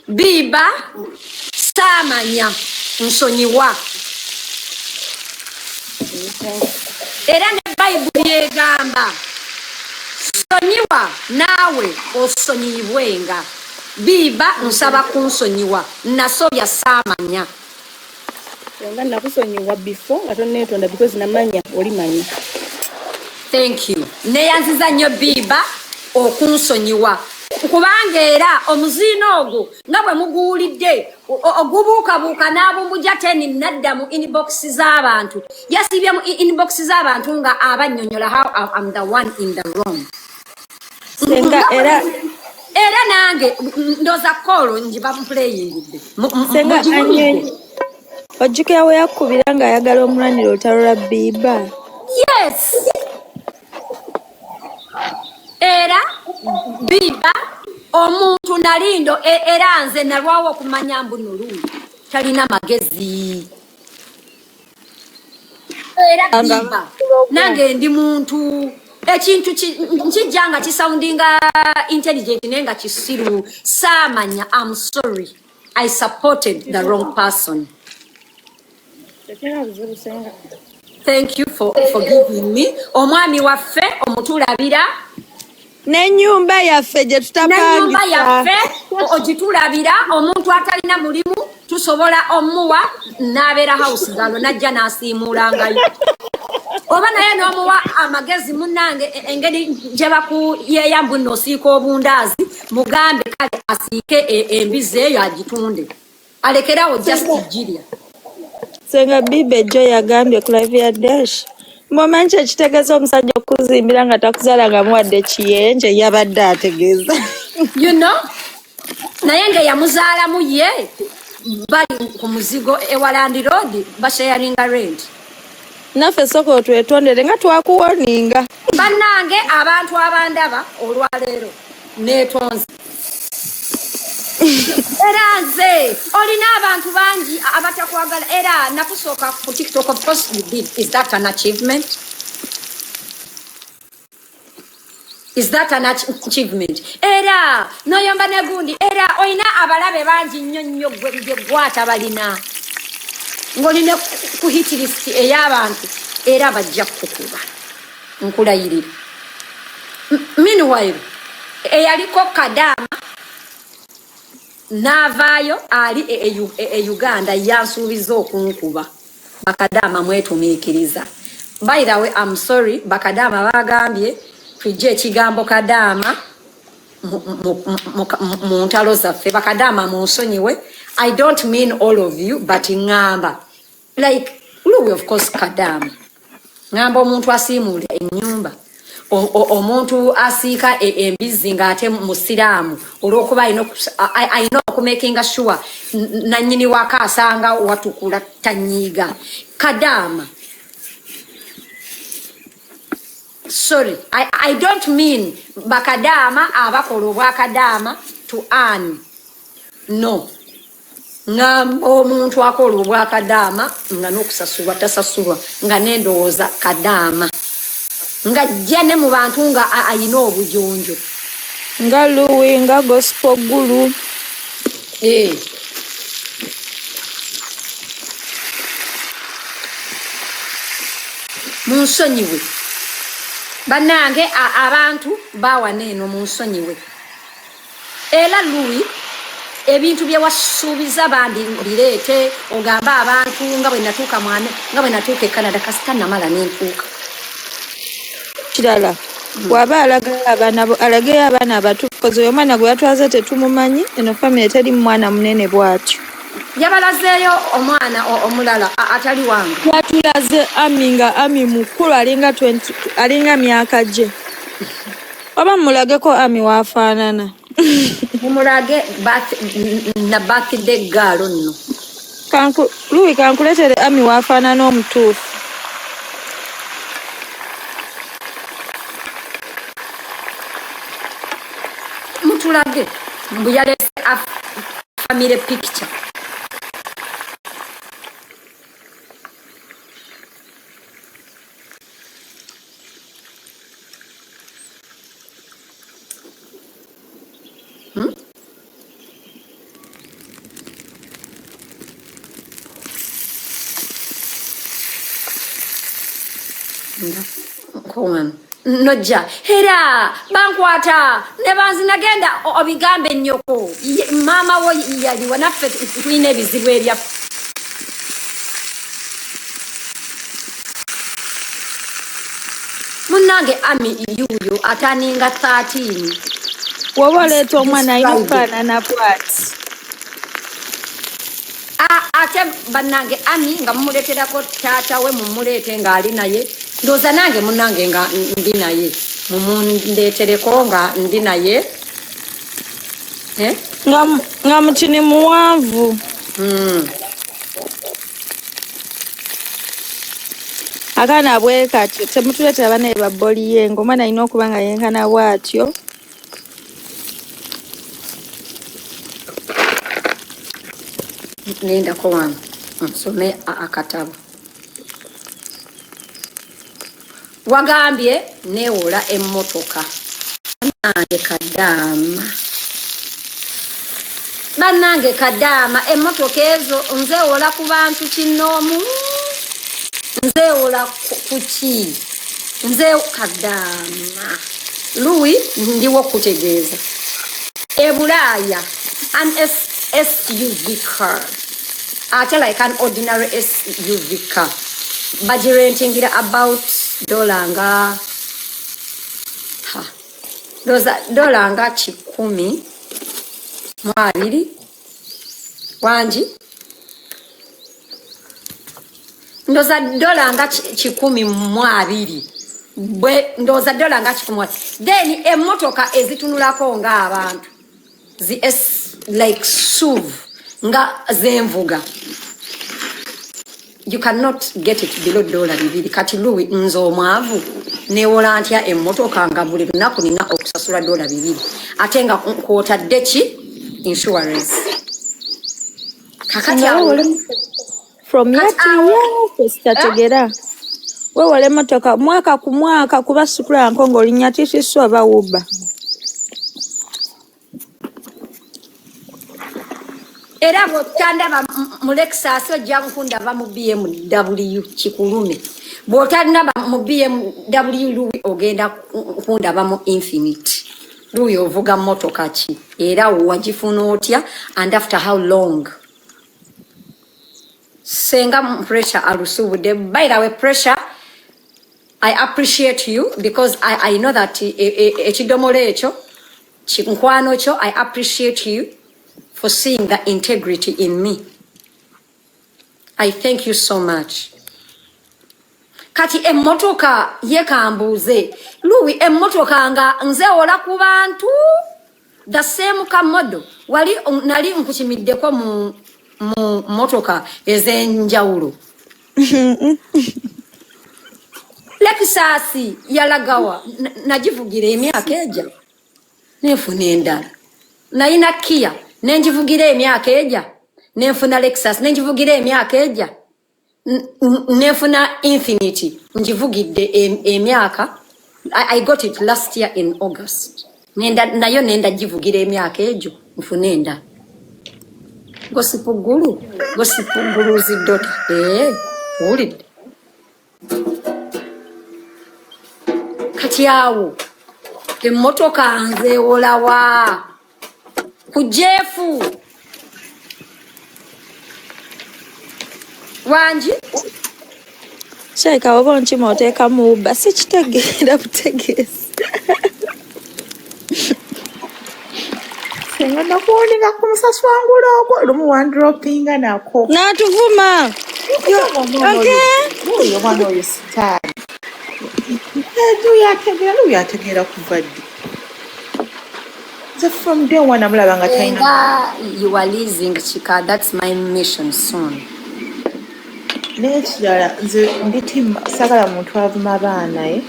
Biba samanya nsonyiwa. Era ne Bayibuli egamba sonyiwa naawe osonyibwenga. Biba nsaba kunsonyiwa nasobya samanya. Nga nakusonyiwa before nga tonneetonda because namanya oli manya. Thank you. Neyanziza nnyo Biba okunsonyiwa kubanga era omuziino ogwo nga bwe muguwulidde ogubuukabuuka n'abumbuja 10 nadda mu inbox z'abantu yasibye mu inbox z'abantu nga abannyonnyola how I'm the one in the wrong. Senga era nange ndoza kolo njiba playingidde. Senga anyenyi ojjukira we yakubira nga ayagala omulwanira olutalo lwa Biba. Yes. Era Biba omuntu nalindo era nze nalwawo okumanya mbu Nulu talina magezi. Era Biba nange ndi muntu ekintu nkijja nga kisoundinga intelligent nenga kisiru samanya. I'm sorry, I supported the wrong person. Thank you for giving me. Omwami waffe omutulabira n'ennyumba yaffe gye tutapangisa. N'ennyumba yaffe ogitulabira omuntu atalina mulimu tusobola omuwa n'abeera house galo najja n'asiimuulangayo. Oba naye n'omuwa amagezi munnange engeri gye bakuyeeyambu nno osiika obundaazi mugambe kale asiike embizi eyo agitunde alekerawo just jirya. Senga Biba ejjo yagambye ku live ya Dash mwomanyi kye kitegeeza omusajja okuzimbira nga takuzaala nga muwadde kiyenje yabadde ategeeza. You know? Naye nga yamuzaalamu ye bali ku muzigo ewalandi road basharinga rent. Naffe soko otwetondere nga twakuwoninga. Bannange abantu abandaba olwaleero neetonze. Era nze olina abantu bangi abatakwagala era nakusooka ku TikTok. Of course you did. Is that an achievement? Is that an achievement? Era noyomba negundi era olina abalabe bangi nnyo gwe gwata balina ng'olina ku hit list ey'abantu era bajja kukuba nkulayirira. Meanwhile eyaliko Kadama n'avaayo ali e Uganda yansuubiza okunkuba. Bakadama mwetumiikiriza. By the way, I'm sorry, Bakadama bagambye tujje ekigambo Kadama mu ntalo zaffe. Bakadama munsonyiwe. I don't mean all of you, but ngamba like Louis, of course, Kadama ngamba omuntu asiimuula ennyumba omuntu asiika embizi ng'ate musiraamu olw'okuba alina okumakinga sure nannyini waka asanga watukula tanyiiga. Kadama, sorry, I don't mean Bakadama abakola obwakadama to earn. No. Ngamba omuntu akola obwakadama nga n'okusasulwa tasasulwa nga n'endowooza Kadama nga jjane mu bantu nga ayina obujonjo nga Louis nga gospel gulu. Munsonyiwe bannange abantu bawana eno munsonyiwe. Era Louis ebintu bye wasuubiza bandi bireete ogamba abantu nga bwe natuuka nga bwe natuuka e Canada kasita namala n'entuuka. Kirala bw'aba alagayo abaana abatuufu kozi oyo omwana gwe yatwaze tetumumanyi eno famire teri mwana munene bw'atyo. Yabalazeeyo omwana omulala atali wange. Twatulaze Ami nga Ami mukulu alinga myaka gye. Oba mulageko Ami waafaanana. Mumulage na birthday girl nno. Louis kankuleetere Ami waafaanana omutuufu. Mutulage mbu yalese family picture. Nkoman nojja era bankwata ne banzinagenda obigambe nnyoko mama wo yali wanaffe tulina ebizibu ebya munnange ami yuyo ataninga 13 woba oleeta omwana alina okufaanana bwati ate bannange ami nga mumuleeterako taata we mumuleete ng'ali naye ndowooza nange munnange nga ndi naye mumundeetereko nga ndi naye nga mukini muwanvu akaana bwe katyo temutuleetera bana ebaboliyenga omwana alina okuba nga yenkana bwatyo nendako wano nsome akatabo wagambye neewola emmotoka bannange kadaama emmotoka ezo nzeewola ku bantu kinoomu nzeewola ku ki kadaama Louis ndiwo kutegeeza ebulaaya an SUV car ate like an ordinary SUV car bagirentingira about dola nga $120 wangi ndoza dola nga $120 bwe ndoza dola nga $100 then emmotoka ezitunulako nga abantu like SUV nga zenvuga you cannot get it below $2 kati Louis nze omwavu neewola ntya emmotoka nga buli lunaku nina okusasula $2 ate nga kwotadde ki insurance kakati from year to year kitategera weewala emmotoka mwaka ku mwaka kuba sukula nkongo olinya tisisu oba wuba era bw'otandaba mu Lexus ojja nkundaba mu BMW kikulume bw'otandaba mu BMW Louis ogenda nkundaba mu Infinite Louis ovuga mmotoka ki era wagifuna otya and after how long Senga pressure alusubudde by the way pressure I appreciate you because I know that ekidomolo ekyo kinkwano kyo I appreciate you for seeing the integrity in me. I thank you so much. Kati emmotoka yekambuze Louis emmotoka nga nzeewola ku bantu the same kamodo wali nali nkukimiddeko mu motoka ez'enjawulo Lexus yalagawa nagivugira emyaka eja nefuna endala nayina Kia nenjivugira emyaka eja nenfuna Lexus nenjivugira emyaka eja nefuna Infinity njivugidde emyaka I got it last year in August nayo nenda jivugira emyaka ejo nfuna endala gosipugulu zidota ulidde kati awo emmotoka nzeewolawa ku Jeefu wangi Shaika oba nkima oteeka mu Uber sikitegeera butegeeza Senga nakuwulira ku musaswangula ogwo lumu wandropinga nako n'atuvuma oyo mwana oyo sitaani yategeera kuva ddi nze from day one amulaba nga talina you are leasing chika that's my mission soon n'ekirala nze ndi timu sagala muntu avuma abaana naye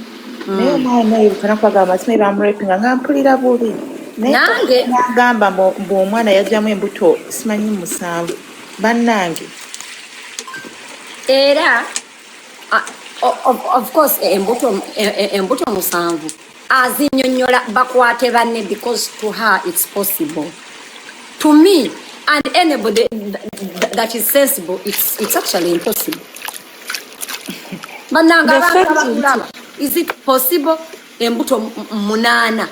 omwana yebukana kwagala mazima bamurepinga nga mpulira bubi nange nagamba mbu omwana yajjamu embuto simanyi 7 bannange era of course embuto 7 azinyonyola bakwate banne because to her it's possible to me and anybody that is sensible it's actually impossible Bananga abantu abakulaba. Is it possible embuto 8?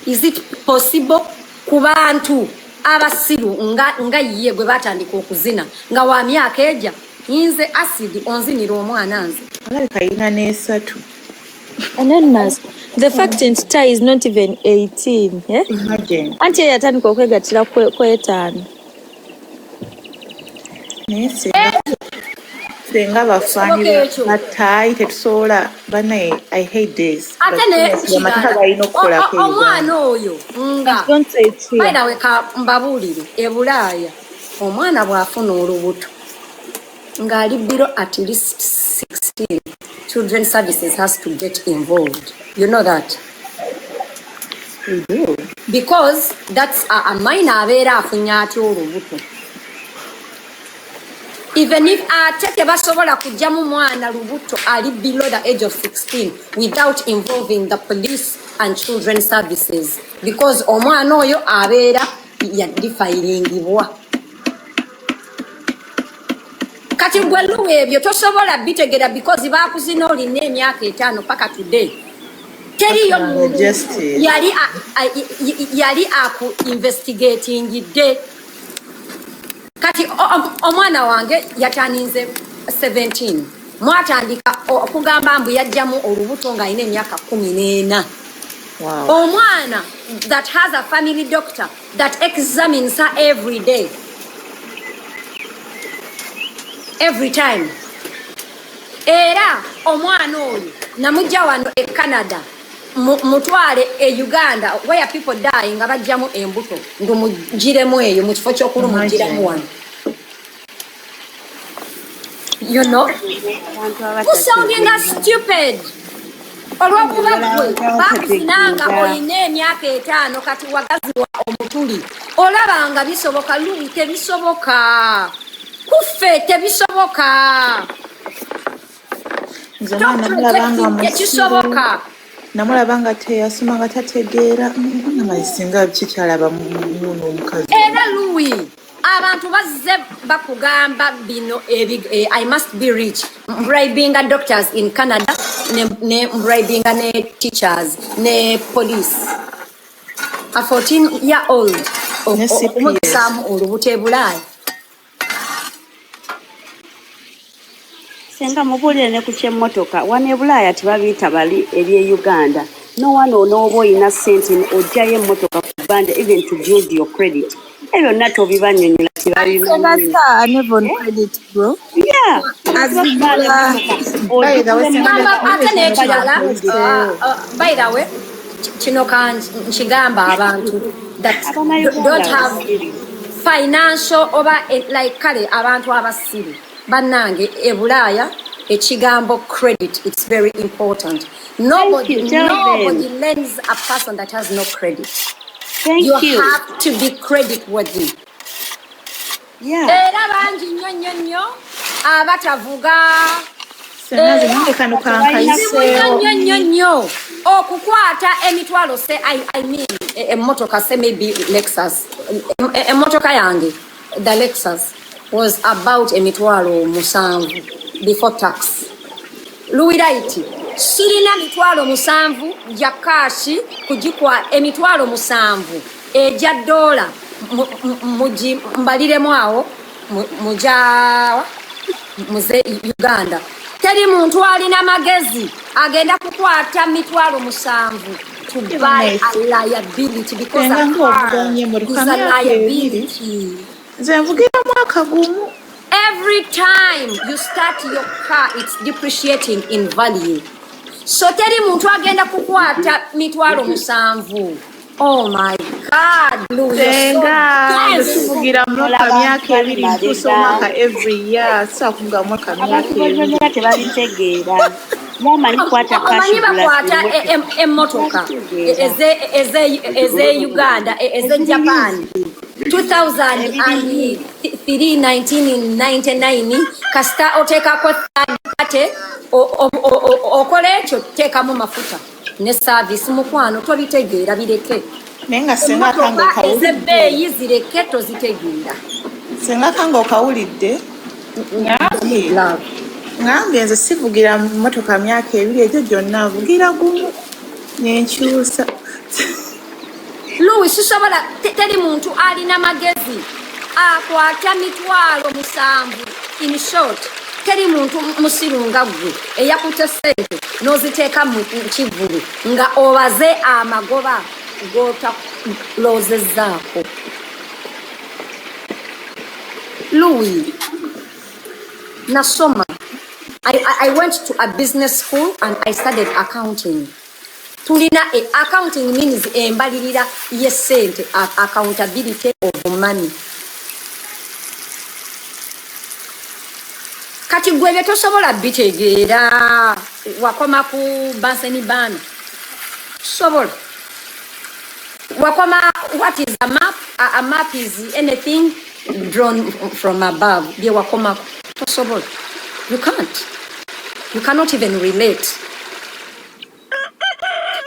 Is it possible ku bantu abasiru nga yiye gwe batandika okuzina nga wa myaka ejja yinze acid onzinira omwana nze alabika yina n'esatu. Anonymous, the fact nti is not even 18. Yeah? Imagine. Anti yatandika okwegatira kw'etaano. Naye senga bafaanira batayi tetusobola banaye I hate this. Ate omwana oyo nga by the way ka mbabuulire e Bulaaya omwana bw'afuna olubuto ng'ali below at least 16, children services has to get involved. You know that? We do. Because that's a minor abeera afunye atya olubuto. Even if atete basobola kujjamu mwana lubuto ali below the age of 16 without involving the police and children services. Because omwana oyo abeera yadifayingibwa. Kati gwelu ebyo tosobola bitegera because bakuzina olina emyaka 5 paka today. Teriyo yali aku investigating ide. Kati omwana wange yataninze 17. Mwatandika okugamba mbu yajjamu olubuto nga alina emyaka 14. Wow. Omwana that has a family doctor that examines her every day. Every time. Era omwana oyo namujja wano e Canada mutwale e Uganda where people die nga bajjamu embuto ngumujiremu eyo mu kifo ky'okulumujiramu wano. You know? Who's sounding as stupid? Olwokuba gwe bakuzinanga olina emyaka 5 kati wagaziwa omutuli olabanga bisoboka lubi tebisoboka kuffe tebisoboka tekisoboka namulabanga teyasoma nga tategeera amayisinga kikyalaba muno omukazi era luwi abantu bazze bakugamba bino I must be rich bribing doctors in Canada ne bribing ne teachers ne police a 14-year-old omusamu olubuto e Bulaaya. Senga mubulire ne kuche motoka wane Bulaaya tibabita bali eri Uganda no one onobo ina sente ojaye motoka kubanda even to build your credit ebyo nato bibanyonyola tibali credit bro. Yeah, By the way, kino nchigamba abantu that don't have financial over like kale abantu abasiru banange e Bulaaya ekigambo credit, it's very important. Nobody lends a person that has no credit. Thank you. You have to be credit worthy. Yeah. Era bangi nnyo abatavuga nnyo okukwata emitwalo se I mean emotoka se maybe Lexus emotoka yange the Lexus was about emitwalo 7 before tax. Louis right sirina mitwalo 7 ya kashi kujikwa emitwalo 7 eja dola muji mbalire mwawo muja muze Uganda teri muntu alina magezi agenda kukwata mitwalo 7 to buy a liability because a car is a liability. Every time you start your car, it's depreciating in value. So teri muntu agenda kukwata mitwalo 7. Oh my God, Louis, tuvugira mwaka myaka 2 tusomaka every year sakunga mwaka myaka 2 tebabitegeera mama kwata kashi kwata emotoka eze Uganda eze Japan 2003 1999 kasta oteka ko ate okole ekyo teka mu mafuta ne service mukwano tobitegeera bireke nenga senga kanga kawulidde ebeeyi zireke tozitegeera senga kanga okawulidde ngambe nze sivugira mmotoka myaka ebiri egyo gyonna avugira gumu nenkyusa. Louis sisobola teri muntu alina magezi akwata mitwalo 7 in short teri muntu musirunga gwe eyakutte sente n'oziteeka mu kivulu nga obaze amagoba gota lozezzaako. Louis nasoma. I went to a business school and I studied accounting. Tulina accounting means embalirira yesente, accountability of money. Kati gwe tosobola bitegeera wakoma ku Banseni Bana. Sobola. Wakoma, what is a map? A map is anything drawn from above. Bye wakoma tosobola. You can't. You cannot even relate.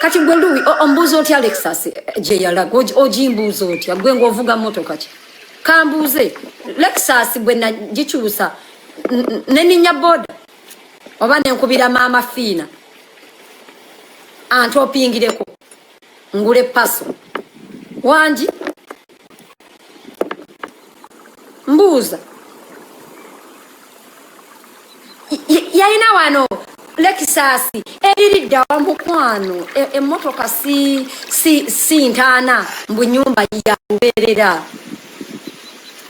Kati gwe Louis ombuzo otya Lexus je yalaga ojimbuzo otya gwe ngovuga moto kati kambuze Lexus gwe nagikyusa neninya boda oba nenkubira mama fina antopingireko ngule paso wanji mbuza yaina wano Lexus ebiridda wamukwano emmotoka si ntana mbu nyumba ya uberera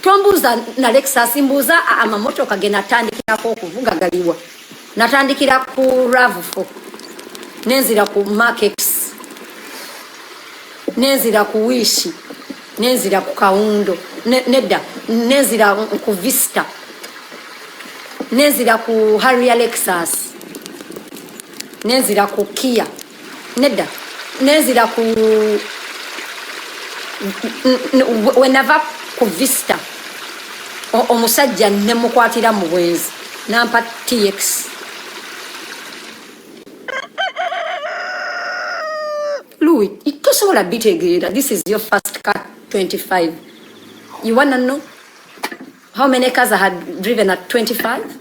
tombuza na Lexus mbuza amamotoka ge natandikirako okuvuga galiwa natandikira ku RAV4 nenzira ku Makex nenzira ku Wish nenzira ku Kaundo nedda nenzira ku Vista nenzira ku Harrier Lexus nenzira ku Kia nedda nenzira ku whenever ku Vista omusajja nemukwatira mu bwezi nampa TX. Louis itosobola bitegeera this is your first car 25. You wanna know how many cars I had driven at 25?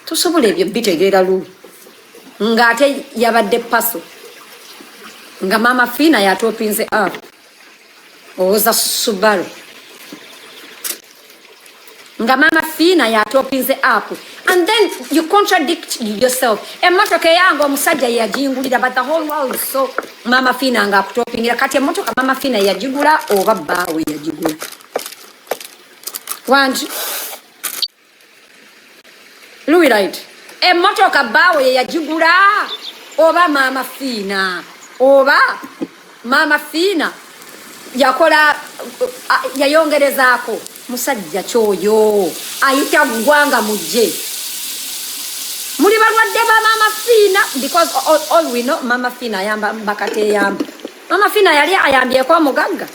Tosobola ebyo bitegeera Louis nga ate yabadde paso nga mama fina yatopinze up oza Subaru nga mama fina yatopinze up and then you contradict yourself. Emotoka yangu omusajja yajingulira but the whole world so mama fina nga akutopingira kati emotoka mama fina yajigula oba bawe yajigula wanji Louis right emotoka bawe yajigula oba mama fina yakola yayongerezaako musajja kyoyo ayita gwanga mujje muli balwadde ba mama fina because all we know mama fina yamba mbakate yamba mama fina yali ayambye kwa mugagga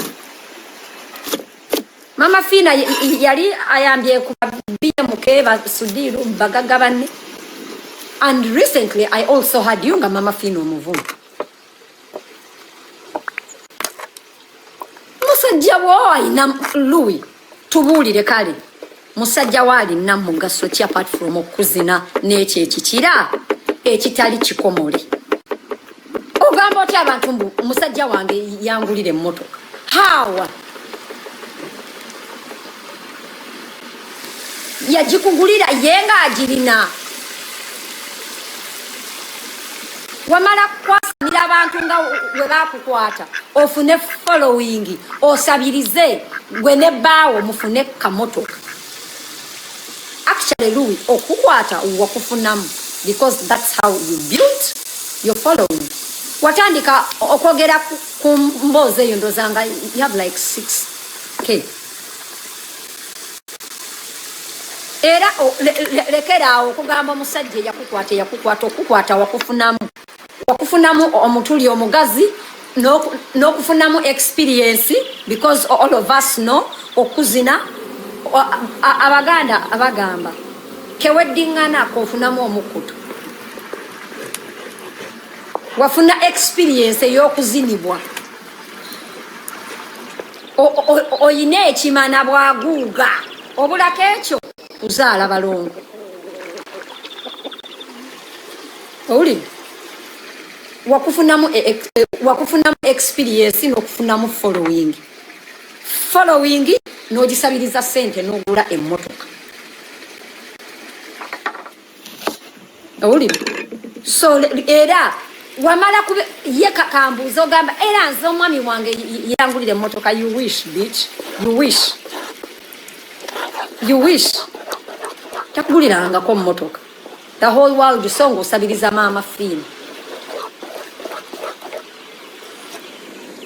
mama fina yali ayambye ku biye mukeba sudiru bagagga banne and recently I also had yunga mama fina omuvumu musajja woi na Louis tubulire kale musajja wali na mugaso ki apart from okuzina n'ekyo ekikira ekitali kikomole ogamba otya abantu mbu musajja wange yangulire emmotoka hawa yagikugulira yenga agirina wamala kwasanira abantu nga we bakukwata ofune following osabirize gwe ne bawo mufune kamotoka actually Louis okukwata wakufunamu because that's how you build your following watandika okwogera ku mboze eyo ndozanga you have like 6K era lekera okugamba omusajja yakukwata wakufunamu omutuli omugazi n'okufunamu experience because all of us know okuzina abaganda abagamba keweddingana kofunamu omukutu wafuna experience y'okuzinibwa oyina ekimana bwaguuga obulako ekyo kuzaala balongo. Owulira wakufunamu experience n'okufunamu following n'ogisabiriza ssente n'ogula emmotoka. Owulira so era wamala ye kakambuuza ogamba era nze omwami wange yangulira emmotoka. You wish bitch, you wish takugulirangako mmotoka the whole world so ng'osabiriza maama fiina,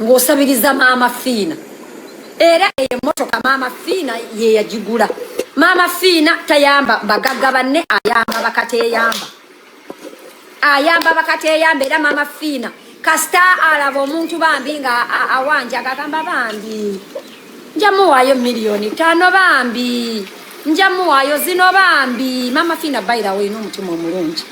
ng'osabiriza maama fiina. Era emmotoka maama fiina ye yagigula. Maama fiina tayamba bagagga banne, ayamba bakateeyamba, ayamba bakateeyamba. Era maama fiina kasita alaba omuntu bambi nga awanja agagamba bambi njamuwaayo $5,000,000 bambi njamuwaayo zino bambi. Maama fiina bayira we n'omutima omulungi.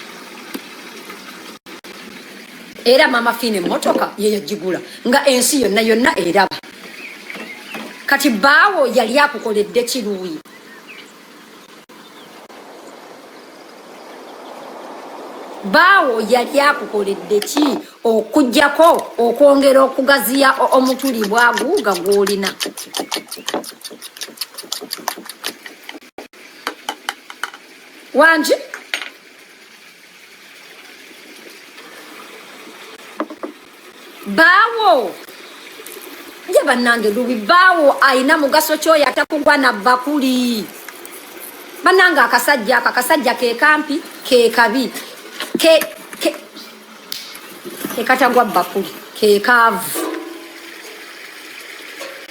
Era maama fiina emmotoka ye yagigula nga ensi yonna eraba. Kati baawo yali akukoledde kiruuyi. Baawo yali akukoledde ki okujjako okwongera okugaziya omutulibwa guuga gw'olina. Wangi baawo ye bannange lubi baawo ayina mugaso kyoyo atakugwa na bakuli. Bannange akasajja ke kampi ke kabi ke katagwa bakuli ke kaavu.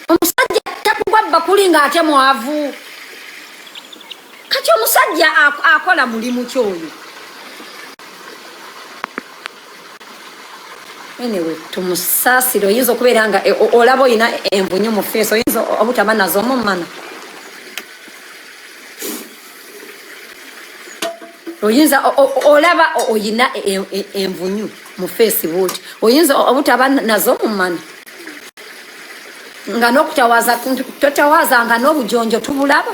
Omusajja takugwa bakuli ng'ate mwavu. Kati omusajja akola mulimu kyoyo. Anyway, tumusaasire. Oyinza okubeera nga olaba oyina envunyu mu feesi, oyinza obutaba nazo mumana. Oyinza olaba oyina envunyu mu feesi buti, oyinza obutaba nazo mumana. Nga n'okutawaza totawaza nga n'obujonjo tubulaba.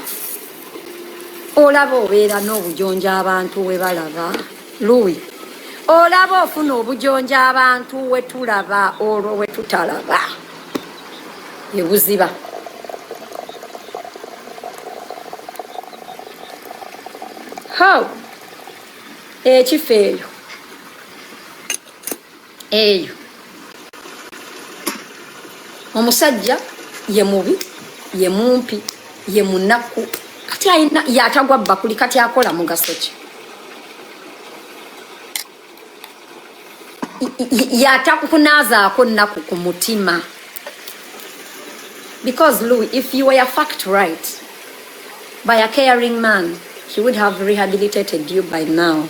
Olaba obeera n'obujonjo abantu we balaba. Louis, olaba ofuna obujonjo abantu we tulaba olwo we tutalaba. Yebuziba. How? Ekifo eyo omusajja ye mubi, ye mumpi, ye munaku. Kati ayina yatagwa bakuli, kati akola mugaso ki? Yatakunazaako nnaku ku mutima. Because Louis, if you were a fact right by a caring man, he would have rehabilitated you by now.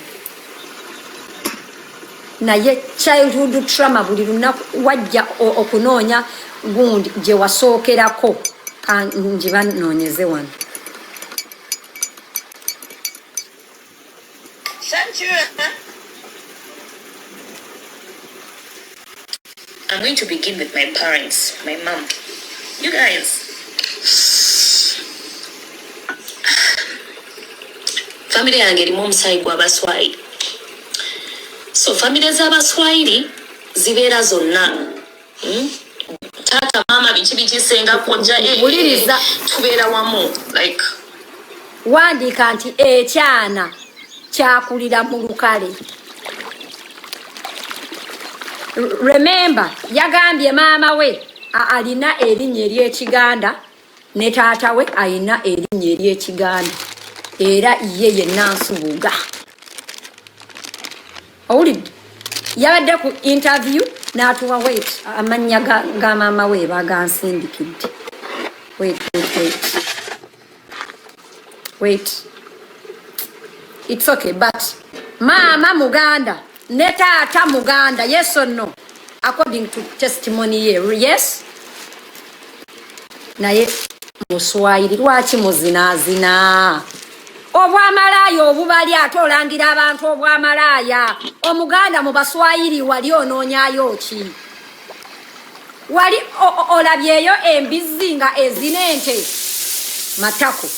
Naye childhood trauma buli lunaku wajja okunoonya gundi gye wasookerako njibanoonyeze wano. I'm going to begin with my parents, my mom. You guys, family yange erimu omusaayi gw'Abaswahili. So family z'Abaswahili zibeera zonna. Tata mama biki Senga kojja buliriza tubeera wamu like wandiika nti ekyana kyakulira mu lukale. Remember, yagambye maama we alina erinnya ery'Ekiganda ne taata we alina erinnya ery'Ekiganda era ye yenna Nsubuga. Owulidde yabadde ku interview n'atuwa wait amannya ga maama we bagansindikidde. Wait. It's okay, but maama Muganda ne taata Muganda, yes or no? According to testimony here, yes? Naye Muswahili lwaki muzinaazina? Obwamalaaya obubali ate olangira abantu obwamalaaya. Omuganda mu Baswahili wali onoonyaayo ki? Wali olabyeyo embizi nga ezina ente matako.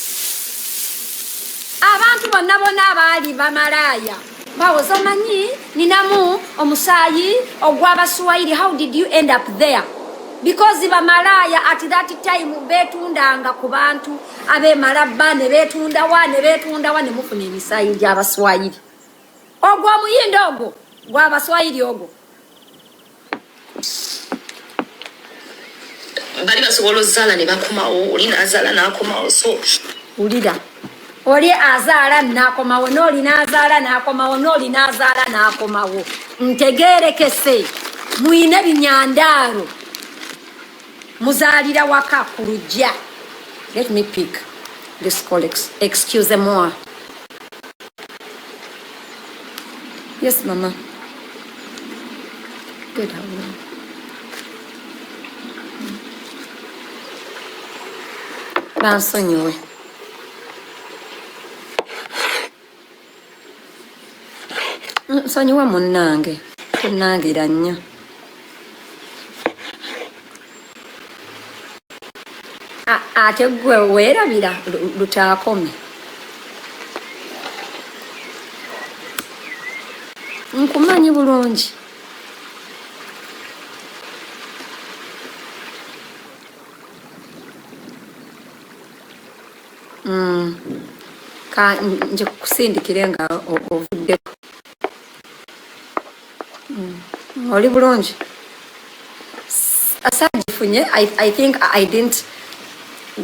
abantu bonna abaali bamalaya bawoza omanyi ninamu omusaayi ogw'abaswahili. How did you end up there? Because bamalaya at that time betundanga ku bantu abemalabba ne betundawa ne mufuna emisaayi gy'abaswahili. Ogwo omuyinda ogwo gw'abaswahili ogwo. Bali basobola ozaala ne bakomawo, oli n'azaala n'akomawo. So ulira oli azaala n'akomawo, n'oli n'azaala n'akomawo, n'oli n'azaala n'akomawo. Ntegeerekese muyina binyandaalo muzaalira waka ku lujja. Let me pick this call. Excusez-moi. Yes, Mama. Good, how are you? Bansonyiwe. Nsonyiwa munnange. Tunnangira nnyo. Ate gwe weerabira lutaakome. Nkumanyi bulungi. Ka nje kusindikire nga ovuddeko. Oli bulungi. Asagifunye, I think I didn't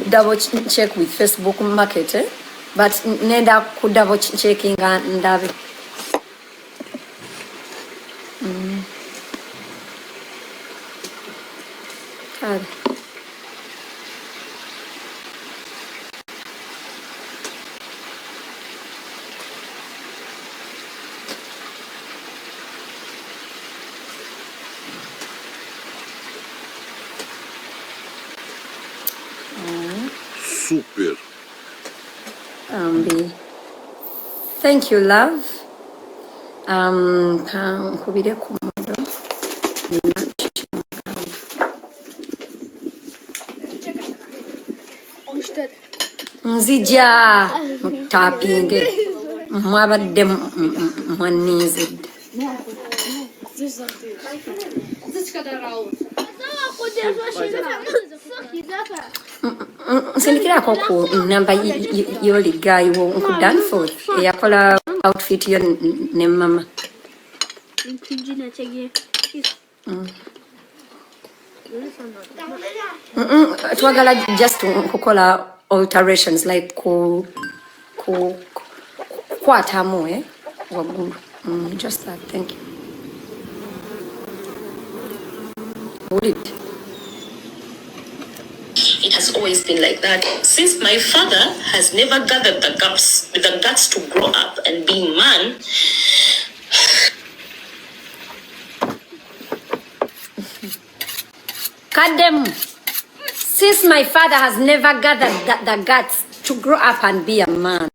double check with Facebook market, but nenda ku double checking ndabe. Kale. Super. Thank you, love. Nkubire ku modo. Nzija mutapinge mwabadde mwanizidde. Sindikirako ku namba y'oli guy wo Danforth eyakola outfit yo ne mama. Twagala just kukola alterations like kwatamu waggulu. Just that. Thank you. it has always been like that. Since my father has never gathered the guts to grow up and be man, Kadem, since my father has never gathered the guts to grow up and be a man,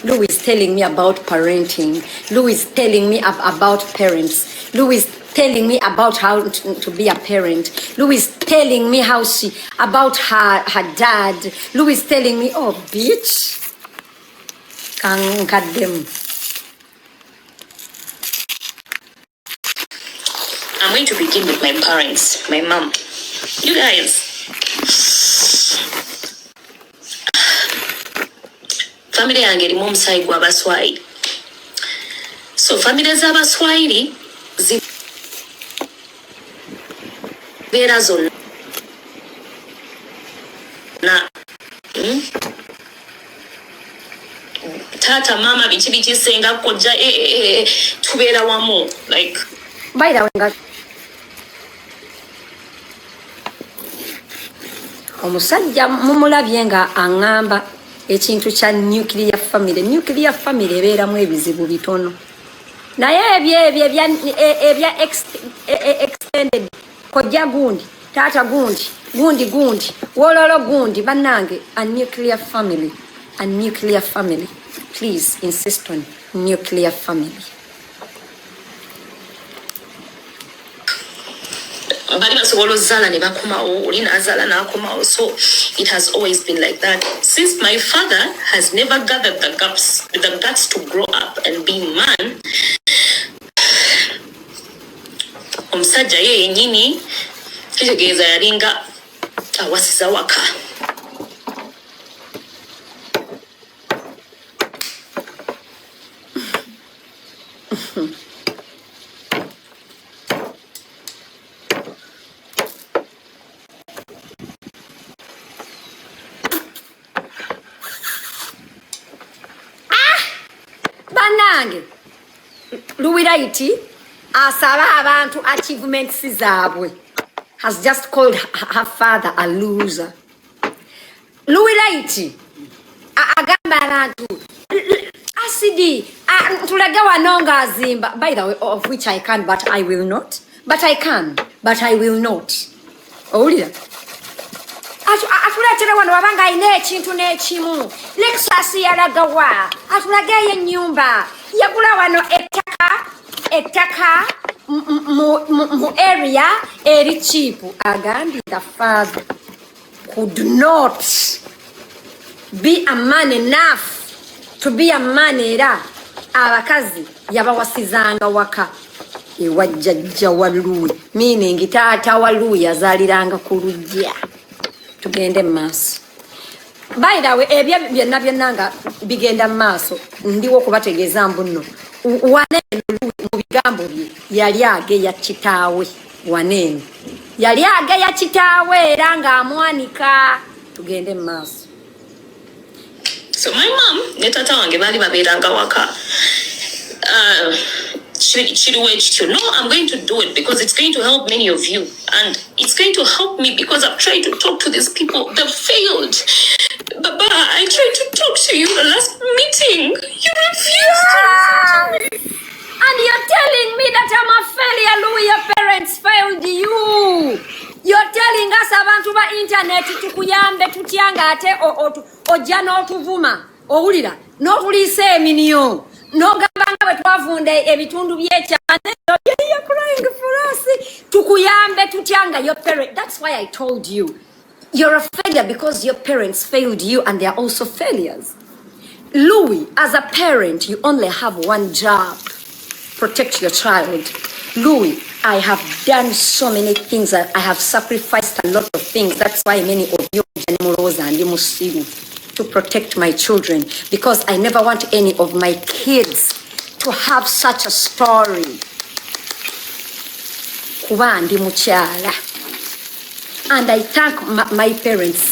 Lou is telling me about parenting. Lou is telling me about parents. Lou is telling me about how to be a parent. Lou is telling me about her dad. Lou is telling me, oh, bitch. Kadem. I'm going to begin with my parents, my mom. You guys, family yange erimu omusaayi gw'Abaswahili. So family z'Abaswahili zibeera zonna taata mama biki senga kojja tubeera wamu like By the way, omusajja mumulabye nga aŋŋamba ekintu kya nuclear family. Nuclear family ebeeramu ebizibu bitono, naye ebyo ebya extended kojja gundi taata gundi wololo gundi bannange. A nuclear family please insist on nuclear family. bali basobola ozzaala ne bakomawo oli n'azaala n'akomawo. So it has always been like that. Since my father has never gathered the guts to grow up and be man, omusajja ye yennyini kitegeeza yalinga awasiza waka. Banange Luwiraiti asaba abantu achievements zaabwe has just called her father a loser. Luwiraiti agamba abantu asidi tulaga wanonga azimba, by the way, of which I can but I will not, but I can but I will not. Owulira atuletera wano wabanga ayina ekintu n'ekimu Lexus yalagawa atulagayo ennyumba yagula wano ettaka mu area eri cheap. Agambye the father could not be a man enough to be a man era abakazi yabawasizanga waka ewa jjajja wa Luwi, meaning taata wa Luwi yazaaliranga ku lujja. Tugende maaso. By the way, ebyo byonna byonna bigenda maaso ndiwo kubategeeza mbuno wanene mu bigambo bye yali ageya kitaawe. Wanene yali ageya kitaawe era ng'amwanika. Tugende maaso. So my mom ne tata wange bali babeeranga waka. No, I'm going to do it because it's going to help many of you, and it's going to help me because I've tried to talk to these people. They've failed. Baba, I tried to talk to you the last meeting. You refused to listen to me. And you're telling me that I'm a failure, Louis. Your parents failed you. You're telling us abantu ba internet tukuyambe tutyanga ate ojja n'otuvuma. Owulira n'otulisa eminyo. No gabanga betwavunde ebitundu byekyane. You're crying for us. Tukuyambe tutyanga your parents. That's why I told you. You're a failure because your parents failed you and they're also failures. Louis, as a parent, you only have one job. Protect your child. Louis, I have done so many things. I have sacrificed a lot of things. That's why many of you to protect my children, because I never want any of my kids to have such a story. Kuba ndi mukyala. And I thank my parents.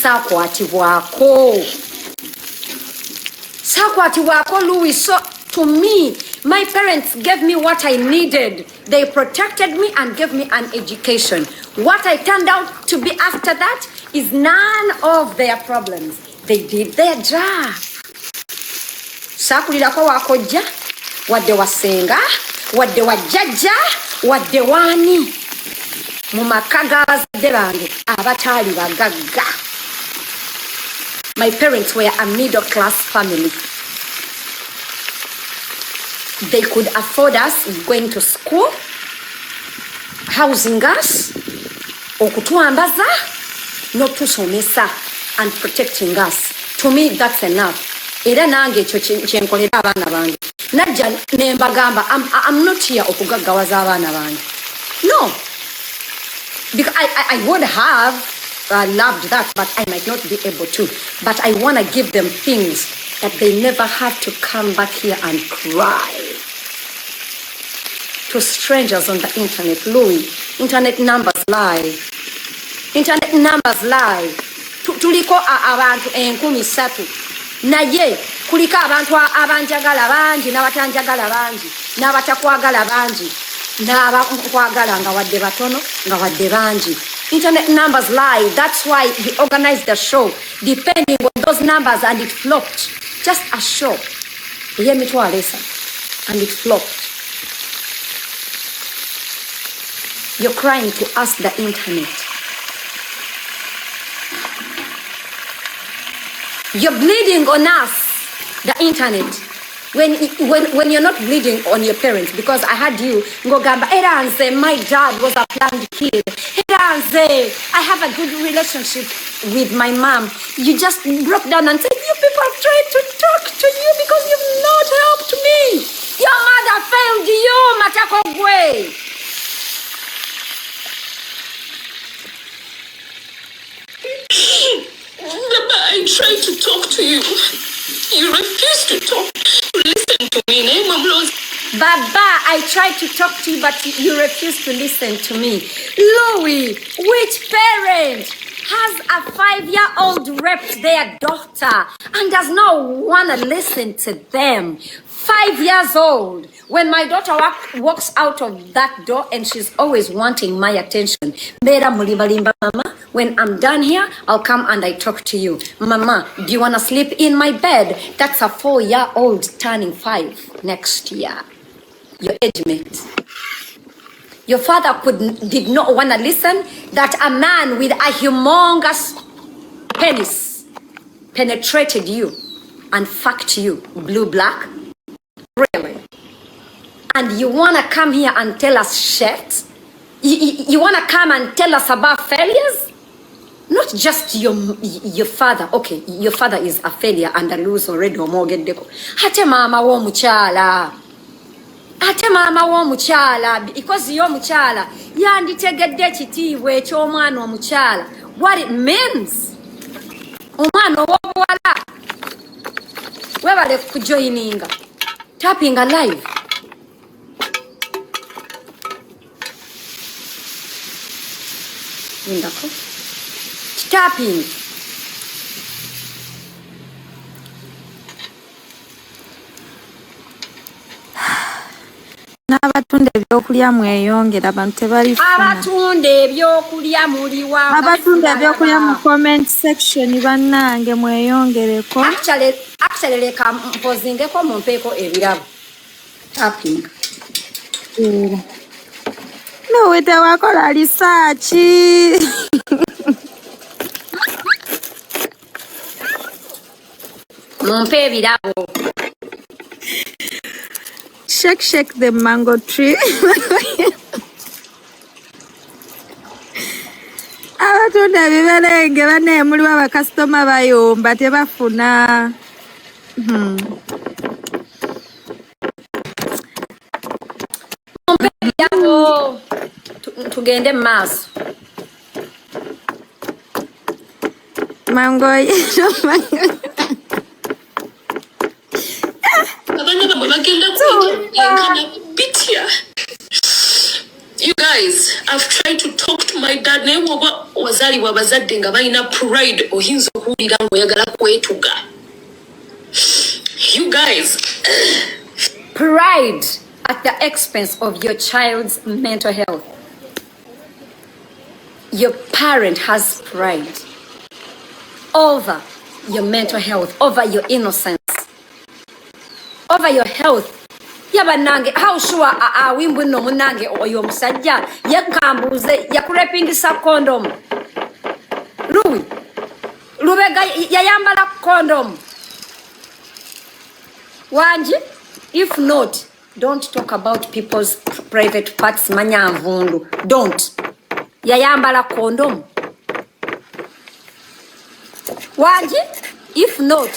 Sakwatiwako Louis. So to me, my parents gave me what I needed. They protected me and gave me an education. What I turned out to be after that is none of their problems. They did their job. Sakulirako wakojja, wadde wa Senga, wadde wa jjajja, wadde wani. Mu maka g'abazadde bange abataali bagagga. My parents were a middle class family. They could afford us going to school, housing us, okutwambaza, n'otusomesa, and protecting us. To me, that's enough. Era nange ekyo kyenkolera abaana bange. Najja ne mbagamba, I'm not here okugaggawaza abaana bange. No. Because I would have loved that, but I might not be able to. But I want to give them things that they never have to come back here and cry. To strangers on the internet, Louis, internet numbers lie. Internet numbers lie. Tuliko abantu 13. Naye kuliko abantu abanjagala bangi n'abatanjagala bangi n'abatakwagala bangi n'abakwagala nga wadde batono nga wadde bangi. Internet numbers lie. That's why we organized the show depending on those numbers, and it flopped. Just a show. And it flopped. You're crying to ask the internet. You're bleeding on us, the internet. when you're not bleeding on your parents, because I had you go gamba eranze, my dad was a planned kid. Eranze, I have a good relationship with my mom. You just broke down and said, you people have tried to talk to you because you've not helped me. Your mother failed you, Matako Gwe. Baba, I tried to talk to you. You refused to talk, to listen to me. Baba, I tried to talk to you, but you refused to listen to me. Louis, which parent has a 5-year-old raped their daughter and does not want to listen to them? 5 years old. When my daughter walks out of that door and she's always wanting my attention. Mama, when I'm done here, I'll come and I talk to you. Mama, do you want to sleep in my bed? That's a 4-year-old turning 5 next year. Your age mate. Your father did not want to listen that a man with a humongous penis penetrated you and fucked you blue black. Really? And you want to come here and tell us shit? You want to come and tell us about failures? Not just your father. Okay, your father is a failure and a loser already or more get deco. Hate mama wo muchala. Hate mama wo muchala. Because you're muchala. Yanditegedde kitiibwe eky'omwana omukyala. What it means. Omwana ow'obuwala. Webale kujoininga. Tapping alive. Windako. Tapping. N'abatunda ebyokulya mweyongera abantu tebalifuna. Abatunda ebyokulya muliwa. Abatunda ebyokulya mu comment section bannange mweyongereko. Actually leka mpozingeko mumpeeko ebirabo. Tapping. No, we tewakola research. Mumpe ebirabo. Shake the mango tree. Abatunda ebiberenge bane muliwo abakasitoma bayomba tebafuna. Mumpe ebirabo. Tugende maaso. Mango You guys, I've tried to talk to my dad. Wazali wabazadde nga balina pride oyinza okuwulira ng'oyagala kwetuga. You guys. Pride at the expense of your child's mental health. Your parent has pride over your mental health, over your innocence, over your health. Yabanange, how sure are we no munange or your musajja? Yakambuze, yakurepingisa condom. Louis, Lubega yayambala condom. Wanji? If not, don't talk about people's private parts, manyavundu. Don't. Yayambala condom. Wanji? If not,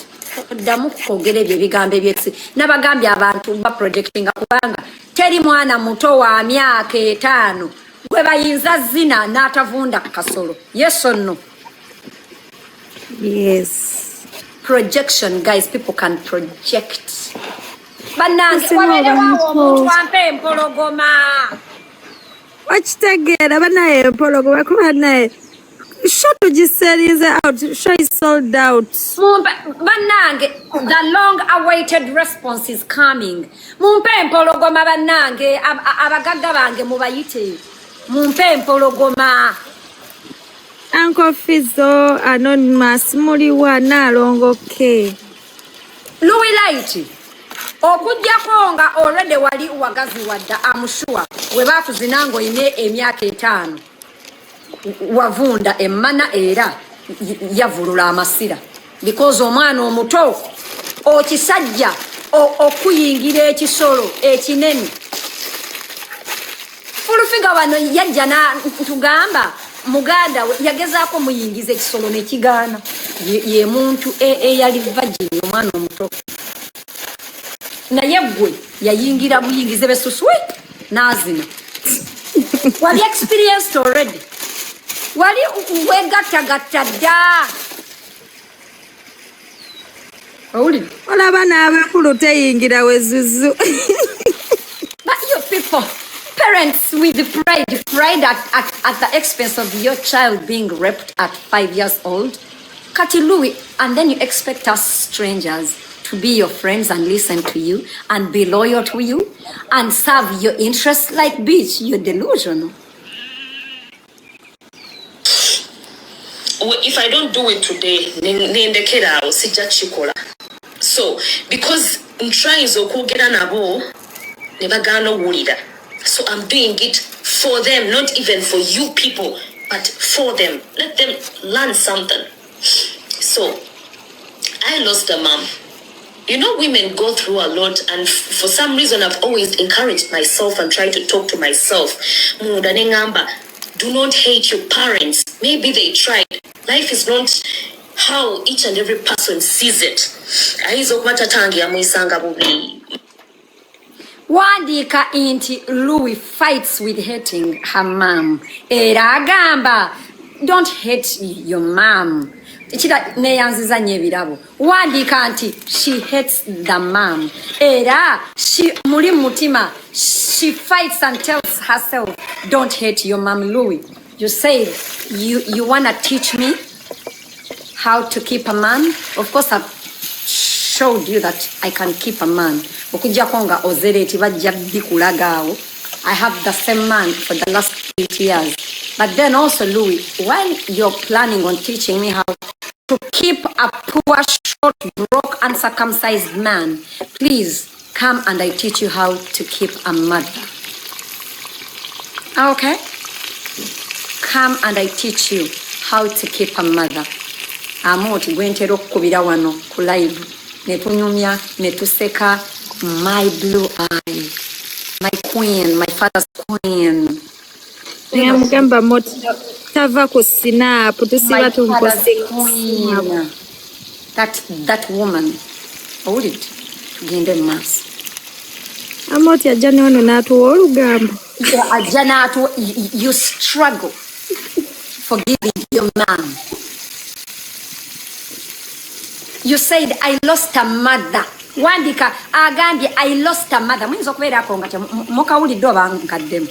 damu kogere bigambe byetsi. Nabagambye abantu ba projecting kubanga teri mwana muto wa myaka 5 gwe bayinza zina n'atavunda kasolo. Yes or no? Yes. Projection, guys, people can project. Banange wabere wawo omuntu ampe empologoma. Wakitegera banaye empologoma kuba naye show to giserize out. Show is sold out. Banange, the long-awaited response is coming. Mumpe empologoma banange, abagagga bange mubayite. Mumpe empologoma. Uncle Fizzo, Anonymous, muliwa nalongoke. Louis Light. Okujjako nga already wali wagazi wadda, I'm sure. Webakuzinango ine emyaka 5. Wavunda emana era yavulula amasira because omwana omuto okisajja okuyingira ekisolo ekinene fulufiga wano yajja ntugamba muganda yagezaako muyingiza ekisolo nekigaana ye muntu eyali vagini omwana omuto naye gwe yayingira buyingize besuswe nazina wali experienced already wali wegattagatta dda owulire olaba n'abakulu teyingira wezuzu but you people parents with pride at the expense of your child being raped at 5 years old kati Louis, and then you expect us strangers to be your friends and listen to you and be loyal to you and serve your interests like bitch. You're delusional. If I don't do it today, nendekera osija chikola. So because I'm trying to get nabo nebagano wulira. So I'm doing it for them, not even for you people, but for them. Let them learn something. So I lost a mom. You know, women go through a lot, and for some reason, I've always encouraged myself and tried to talk to myself. Do not hate your parents. Maybe they tried. Life is not how each and every person sees it. Wandika inti Louis fights with hating her mom. Era agamba, don't hate your mom. Chida neyanziza nyebirabo. Wandika anti she hates the mom. Era she muri mutima she fights and tells herself, don't hate your mom, Louis. You said you wanna teach me how to keep a man. Of course I've showed you that I can keep a man. Okuja konga ozereti bajja bikulagao. I have the same man for the last 8 years. But then also, Louis, while you're planning on teaching me how to keep a poor, short, broke, uncircumcised man, please come and I teach you how to keep a mother. Okay? Come and I teach you how to keep a mother. Amoti gwentero kubira wano ku live netunyumya netuseka. My blue eye, my queen, my father's queen. Mugamba moti tava ku snap tusiba queen. That woman. Hold it. Gende mass. Amoti ajani wano natuwa olugamba. Ajana atu you struggle forgiving your mom. You said I lost a mother. Wandika agambye I lost a mother. Mwinza okubeera ako nga moka wulidde oba nkaddemu.